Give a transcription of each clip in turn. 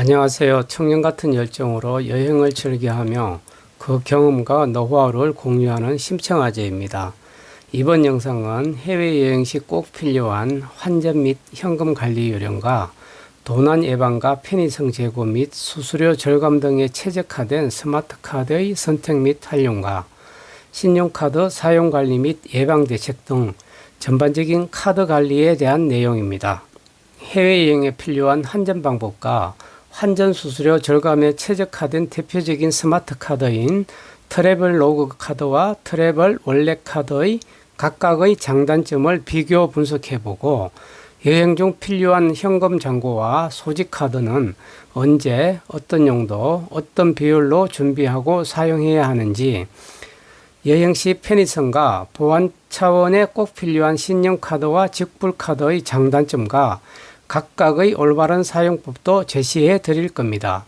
안녕하세요. 청년 같은 열정으로 여행을 즐겨하며 그 경험과 노하우를 공유하는 심청아재입니다. 이번 영상은 해외여행 시 꼭 필요한 환전 및 현금 관리 요령과 도난 예방과 편의성 제고 및 수수료 절감 등에 최적화된 스마트카드의 선택 및 활용과 신용카드 사용 관리 및 예방 대책 등 전반적인 카드 관리에 대한 내용입니다. 해외여행에 필요한 환전 방법과 환전 수수료 절감에 최적화된 대표적인 스마트 카드인 트래블 로그 카드와 트래블 월렛 카드의 각각의 장단점을 비교 분석해보고 여행 중 필요한 현금 잔고와 소지 카드는 언제, 어떤 용도, 어떤 비율로 준비하고 사용해야 하는지, 여행 시 편의성과 보안 차원에 꼭 필요한 신용카드와 직불카드의 장단점과 각각의 올바른 사용법도 제시해 드릴 겁니다.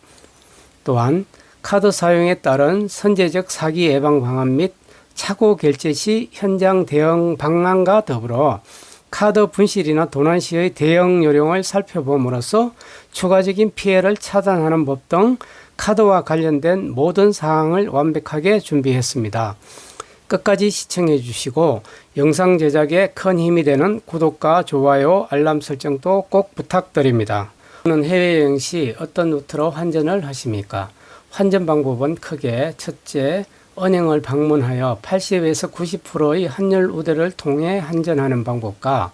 또한 카드 사용에 따른 선제적 사기 예방 방안 및 착오 결제 시 현장 대응 방안과 더불어 카드 분실이나 도난 시의 대응 요령을 살펴봄으로써 추가적인 피해를 차단하는 법 등 카드와 관련된 모든 사항을 완벽하게 준비했습니다. 끝까지 시청해 주시고 영상 제작에 큰 힘이 되는 구독과 좋아요, 알람 설정도 꼭 부탁드립니다. 저는 해외여행 시 어떤 루트로 환전을 하십니까? 환전 방법은 크게 첫째, 은행을 방문하여 80에서 90%의 환율 우대를 통해 환전하는 방법과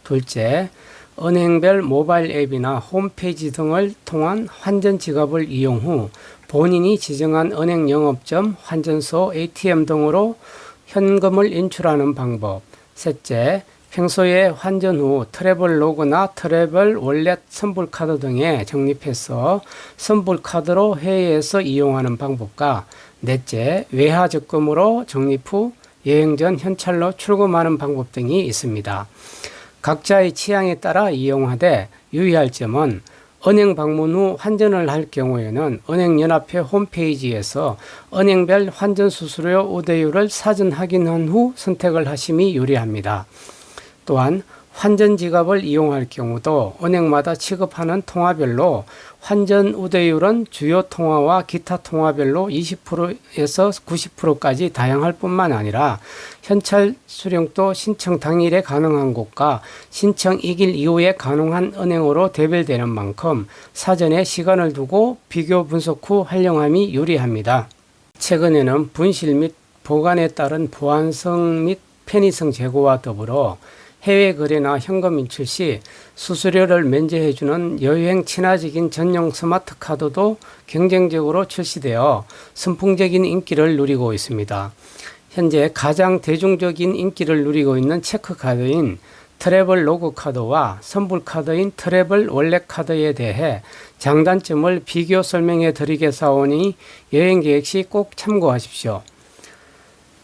둘째, 은행별 모바일 앱이나 홈페이지 등을 통한 환전 지갑을 이용 후 본인이 지정한 은행 영업점, 환전소, ATM 등으로 현금을 인출하는 방법. 셋째, 평소에 환전 후 트래블 로그나 트래블 월렛 선불카드 등에 적립해서 선불카드로 해외에서 이용하는 방법과 넷째, 외화 적금으로 적립 후 여행 전 현찰로 출금하는 방법 등이 있습니다. 각자의 취향에 따라 이용하되 유의할 점은 은행 방문 후 환전을 할 경우에는 은행연합회 홈페이지에서 은행별 환전 수수료 우대율을 사전 확인한 후 선택을 하심이 유리합니다. 또한 환전 지갑을 이용할 경우도 은행마다 취급하는 통화별로 환전 우대율은 주요 통화와 기타 통화별로 20%에서 90%까지 다양할 뿐만 아니라 현찰 수령도 신청 당일에 가능한 곳과 신청 2일 이후에 가능한 은행으로 대별되는 만큼 사전에 시간을 두고 비교 분석 후 활용함이 유리합니다. 최근에는 분실 및 보관에 따른 보안성 및 편의성 제고와 더불어 해외 거래나 현금 인출 시 수수료를 면제해주는 여행 친화적인 전용 스마트 카드도 경쟁적으로 출시되어 선풍적인 인기를 누리고 있습니다. 현재 가장 대중적인 인기를 누리고 있는 체크카드인 트래블 로그 카드와 선불카드인 트래블 월렛 카드에 대해 장단점을 비교 설명해 드리겠사오니 여행 계획 시 꼭 참고하십시오.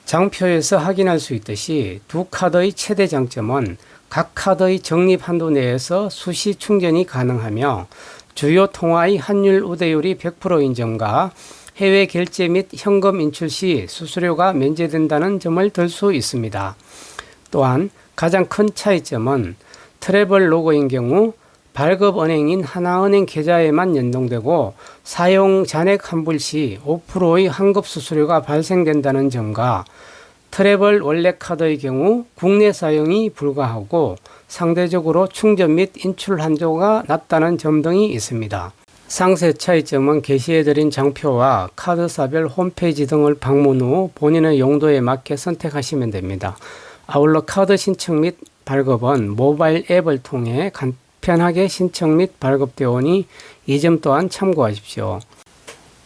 장표에서 확인할 수 있듯이 두 카드의 최대 장점은 각 카드의 적립 한도 내에서 수시 충전이 가능하며 주요 통화의 환율 우대율이 100%인 점과 해외 결제 및 현금 인출 시 수수료가 면제된다는 점을 들 수 있습니다. 또한 가장 큰 차이점은 트래블 로그인 경우 발급 은행인 하나은행 계좌에만 연동되고 사용 잔액 환불 시 5%의 환급 수수료가 발생된다는 점과 트래블 월렛 카드의 경우 국내 사용이 불가하고 상대적으로 충전 및 인출 한도가 낮다는 점 등이 있습니다. 상세 차이점은 게시해드린 장표와 카드사별 홈페이지 등을 방문 후 본인의 용도에 맞게 선택하시면 됩니다. 아울러 카드 신청 및 발급은 모바일 앱을 통해 간편하게 신청 및 발급되오니 이 점 또한 참고하십시오.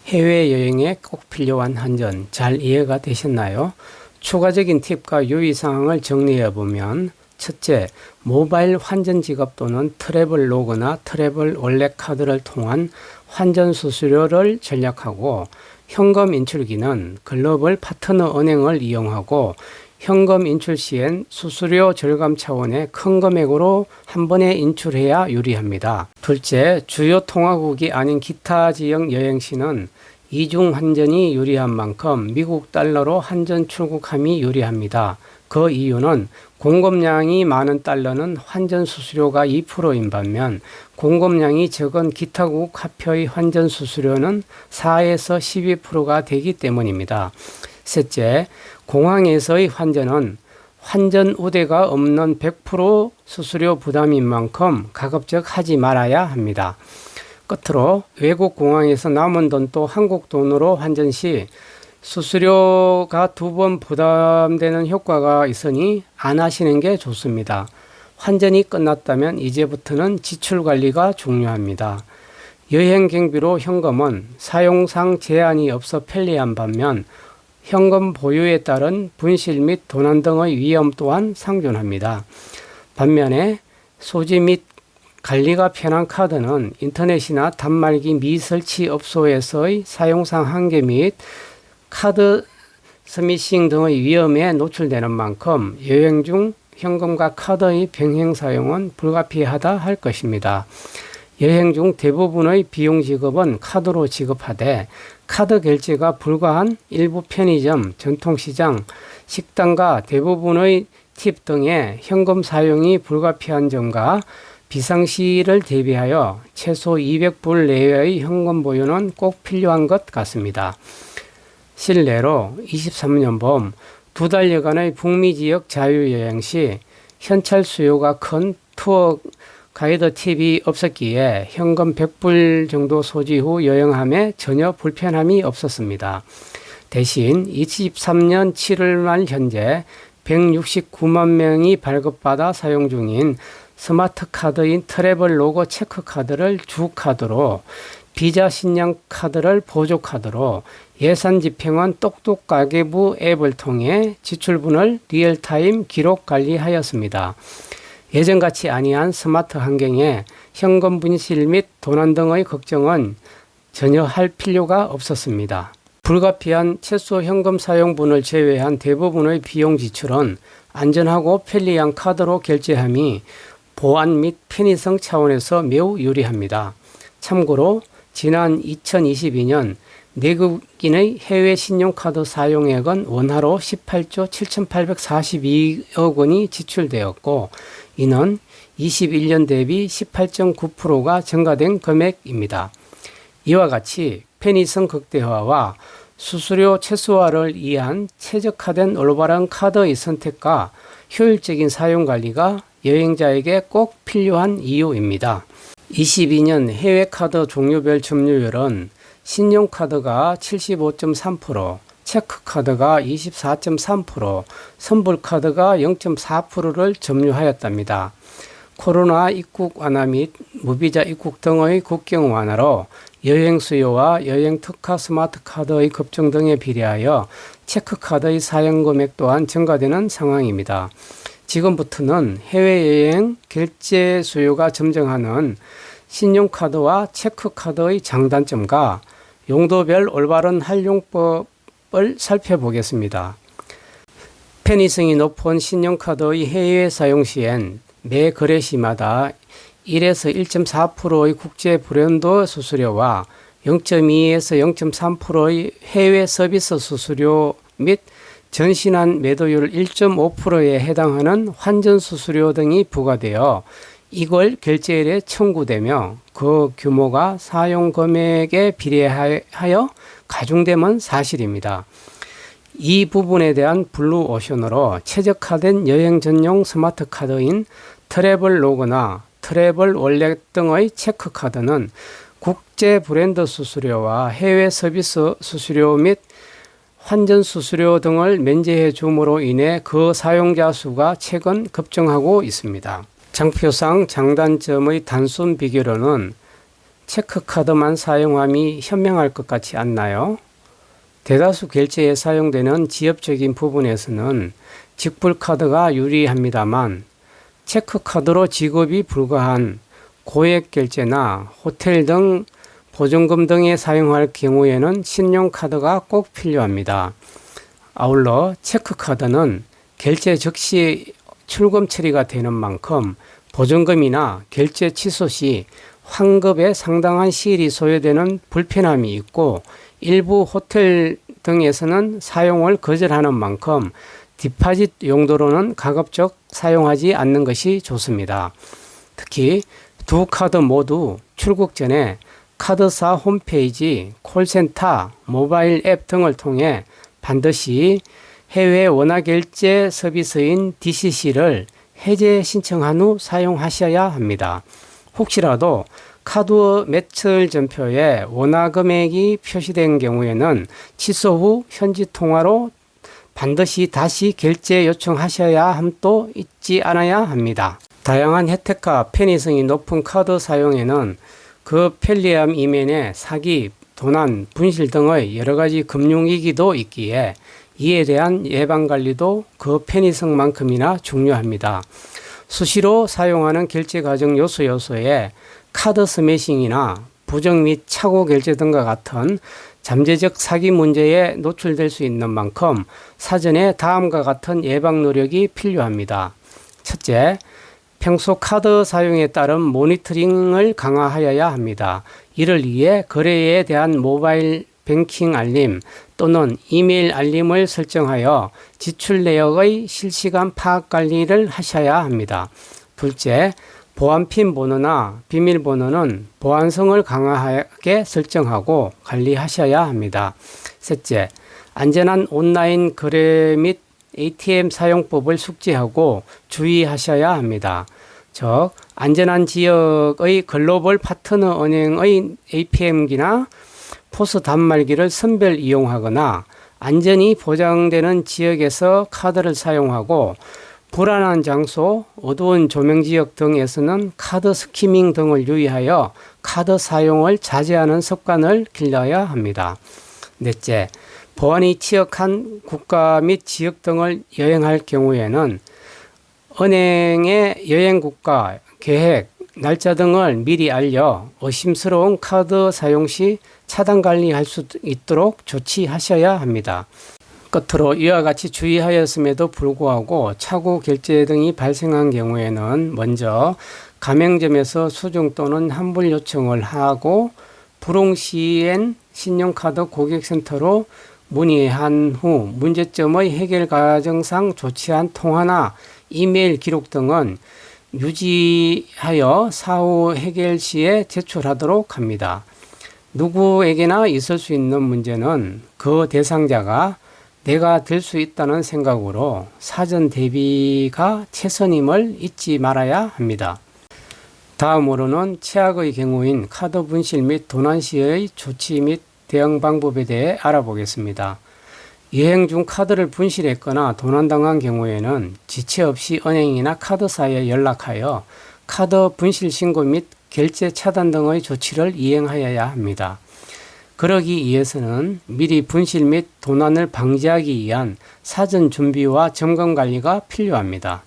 해외여행에 꼭 필요한 환전 잘 이해가 되셨나요? 추가적인 팁과 유의사항을 정리해보면 첫째, 모바일 환전 지갑 또는 트래블 로그나 트래블 월렛 카드를 통한 환전 수수료를 전략하고 현금 인출기는 글로벌 파트너 은행을 이용하고 현금 인출 시엔 수수료 절감 차원의 큰 금액으로 한 번에 인출해야 유리합니다. 둘째, 주요 통화국이 아닌 기타 지역 여행 시는 이중 환전이 유리한 만큼 미국 달러로 환전 출국함이 유리합니다. 그 이유는 공급량이 많은 달러는 환전 수수료가 2%인 반면 공급량이 적은 기타국 화폐의 환전 수수료는 4에서 12%가 되기 때문입니다. 셋째, 공항에서의 환전은 환전 우대가 없는 100% 수수료 부담인 만큼 가급적 하지 말아야 합니다. 끝으로 외국 공항에서 남은 돈도 한국 돈으로 환전 시 수수료가 2번 부담되는 효과가 있으니 안 하시는 게 좋습니다. 환전이 끝났다면 이제부터는 지출 관리가 중요합니다. 여행 경비로 현금은 사용상 제한이 없어 편리한 반면 현금 보유에 따른 분실 및 도난 등의 위험 또한 상존합니다. 반면에 소지 및 관리가 편한 카드는 인터넷이나 단말기 미설치 업소에서의 사용상 한계 및 카드 스미싱 등의 위험에 노출되는 만큼 여행 중 현금과 카드의 병행 사용은 불가피하다 할 것입니다. 여행 중 대부분의 비용 지급은 카드로 지급하되 카드 결제가 불가한 일부 편의점, 전통시장, 식당과 대부분의 팁 등의 현금 사용이 불가피한 점과 비상시를 대비하여 최소 200불 내외의 현금 보유는 꼭 필요한 것 같습니다. 실례로 23년 봄 2달여간의 북미 지역 자유여행 시 현찰 수요가 큰 투어 가이드 팁이 없었기에 현금 100불 정도 소지 후 여행함에 전혀 불편함이 없었습니다. 대신 23년 7월 말 현재 169만 명이 발급받아 사용 중인 스마트 카드인 트래블 로고 체크 카드를 주 카드로, 비자 신용 카드를 보조 카드로, 예산 집행은 똑똑 가계부 앱을 통해 지출분을 리얼타임 기록 관리하였습니다. 예전같이 아니한 스마트 환경에 현금 분실 및 도난 등의 걱정은 전혀 할 필요가 없었습니다. 불가피한 최소 현금 사용분을 제외한 대부분의 비용 지출은 안전하고 편리한 카드로 결제함이 보안 및 편의성 차원에서 매우 유리합니다. 참고로 지난 2022년 내국인의 해외 신용카드 사용액은 원화로 18조 7,842억 원이 지출되었고 이는 21년 대비 18.9%가 증가된 금액입니다. 이와 같이 편의성 극대화와 수수료 최소화를 위한 최적화된 올바른 카드의 선택과 효율적인 사용 관리가 여행자에게 꼭 필요한 이유입니다. 22년 해외 카드 종류별 점유율은 신용카드가 75.3%, 체크카드가 24.3%, 선불카드가 0.4%를 점유하였답니다. 코로나 입국 완화 및 무비자 입국 등의 국경 완화로 여행 수요와 여행 특화 스마트 카드의 급증 등에 비례하여 체크카드의 사용 금액 또한 증가되는 상황입니다. 지금부터는 해외여행 결제 수요가 점증하는 신용카드와 체크카드의 장단점과 용도별 올바른 활용법을 살펴보겠습니다. 편의성이 높은 신용카드의 해외 사용 시엔 매 거래 시마다 1에서 1.4%의 국제 브랜드 수수료와 0.2에서 0.3%의 해외 서비스 수수료 및 전신한 매도율 1.5%에 해당하는 환전 수수료 등이 부과되어 이걸 결제일에 청구되며 그 규모가 사용 금액에 비례하여 가중됨은 사실입니다. 이 부분에 대한 블루오션으로 최적화된 여행 전용 스마트 카드인 트래블 로그나 트래블 월렛 등의 체크카드는 국제 브랜드 수수료와 해외 서비스 수수료 및 환전 수수료 등을 면제해 줌으로 인해 그 사용자 수가 최근 급증하고 있습니다. 장표상 장단점의 단순 비교로는 체크카드만 사용함이 현명할 것 같지 않나요? 대다수 결제에 사용되는 지엽적인 부분에서는 직불카드가 유리합니다만 체크카드로 지급이 불가한 고액 결제나 호텔 등 보증금 등에 사용할 경우에는 신용카드가 꼭 필요합니다. 아울러 체크카드는 결제 즉시 출금 처리가 되는 만큼 보증금이나 결제 취소 시 환급에 상당한 시일이 소요되는 불편함이 있고 일부 호텔 등에서는 사용을 거절하는 만큼 디파짓 용도로는 가급적 사용하지 않는 것이 좋습니다. 특히 두 카드 모두 출국 전에 카드사 홈페이지, 콜센터, 모바일 앱 등을 통해 반드시 해외 원화결제 서비스인 DCC를 해제 신청한 후 사용하셔야 합니다. 혹시라도 카드 매출 전표에 원화 금액이 표시된 경우에는 취소 후 현지 통화로 반드시 다시 결제 요청하셔야 함도 잊지 않아야 합니다. 다양한 혜택과 편의성이 높은 카드 사용에는 그 편리함 이면에 사기, 도난, 분실 등의 여러가지 금융위기도 있기에 이에 대한 예방관리도 그 편의성만큼이나 중요합니다. 수시로 사용하는 결제 과정 요소에 카드 스매싱이나 부정 및 착오 결제 등과 같은 잠재적 사기 문제에 노출될 수 있는 만큼 사전에 다음과 같은 예방 노력이 필요합니다. 첫째, 평소 카드 사용에 따른 모니터링을 강화하여야 합니다. 이를 위해 거래에 대한 모바일 뱅킹 알림 또는 이메일 알림을 설정하여 지출 내역의 실시간 파악 관리를 하셔야 합니다. 둘째, 보안핀 번호나 비밀번호는 보안성을 강화하게 설정하고 관리하셔야 합니다. 셋째, 안전한 온라인 거래 및 ATM 사용법을 숙지하고 주의하셔야 합니다. 즉, 안전한 지역의 글로벌 파트너 은행의 ATM기나 포스 단말기를 선별 이용하거나 안전이 보장되는 지역에서 카드를 사용하고 불안한 장소, 어두운 조명 지역 등에서는 카드 스키밍 등을 유의하여 카드 사용을 자제하는 습관을 길러야 합니다. 넷째, 보안이 취약한 국가 및 지역 등을 여행할 경우에는 은행의 여행 국가, 계획, 날짜 등을 미리 알려 의심스러운 카드 사용 시 차단 관리할 수 있도록 조치하셔야 합니다. 끝으로 이와 같이 주의하였음에도 불구하고 착오 결제 등이 발생한 경우에는 먼저 가맹점에서 수정 또는 환불 요청을 하고 불응 시엔 신용카드 고객센터로 문의한 후 문제점의 해결 과정상 조치한 통화나 이메일 기록 등은 유지하여 사후 해결 시에 제출하도록 합니다. 누구에게나 있을 수 있는 문제는 그 대상자가 내가 될 수 있다는 생각으로 사전 대비가 최선임을 잊지 말아야 합니다. 다음으로는 최악의 경우인 카드 분실 및 도난 시의 조치 및 대응 방법에 대해 알아보겠습니다. 여행 중 카드를 분실했거나 도난당한 경우에는 지체 없이 은행이나 카드사에 연락하여 카드 분실 신고 및 결제 차단 등의 조치를 이행하여야 합니다. 그러기 위해서는 미리 분실 및 도난을 방지하기 위한 사전 준비와 점검 관리가 필요합니다.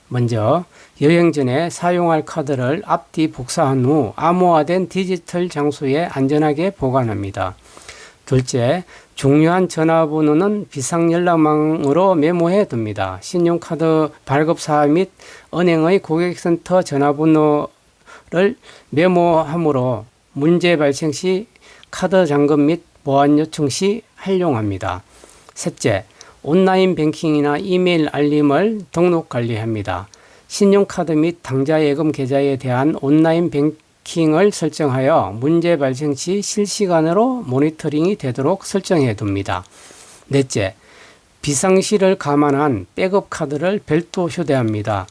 먼저 여행 전에 사용할 카드를 앞뒤 복사한 후 암호화된 디지털 장소에 안전하게 보관합니다. 둘째, 중요한 전화번호는 비상연락망으로 메모해 둡니다. 신용카드 발급사 및 은행의 고객센터 전화번호를 메모함으로 문제 발생 시 카드 잠금 및 보안 요청 시 활용합니다. 셋째, 온라인 뱅킹이나 이메일 알림을 등록 관리합니다. 신용카드 및 당좌예금 계좌에 대한 온라인 뱅킹을 설정하여 문제 발생 시 실시간으로 모니터링이 되도록 설정해 둡니다. 넷째, 비상시를 감안한 백업 카드를 별도 휴대합니다.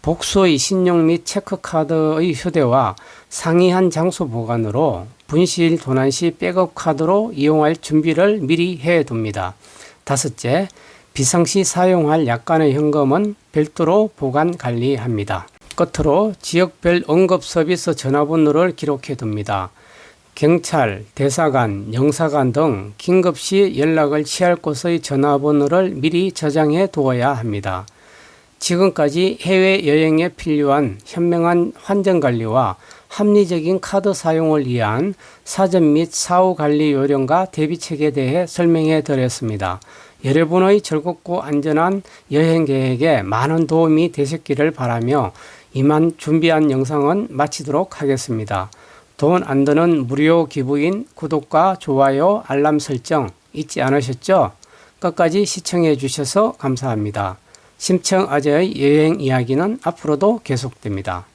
복수의 신용 및 체크카드의 휴대와 상이한 장소 보관으로 분실 도난 시 백업 카드로 이용할 준비를 미리 해둡니다. 다섯째, 비상시 사용할 약간의 현금은 별도로 보관 관리합니다. 끝으로 지역별 응급 서비스 전화번호를 기록해둡니다. 경찰, 대사관, 영사관 등 긴급시 연락을 취할 곳의 전화번호를 미리 저장해 두어야 합니다. 지금까지 해외여행에 필요한 현명한 환전관리와 합리적인 카드 사용을 위한 사전 및 사후 관리 요령과 대비책에 대해 설명해 드렸습니다. 여러분의 즐겁고 안전한 여행 계획에 많은 도움이 되셨기를 바라며 이만 준비한 영상은 마치도록 하겠습니다. 돈 안 드는 무료 기부인 구독과 좋아요, 알람 설정 잊지 않으셨죠? 끝까지 시청해 주셔서 감사합니다. 심청 아재의 여행 이야기는 앞으로도 계속됩니다.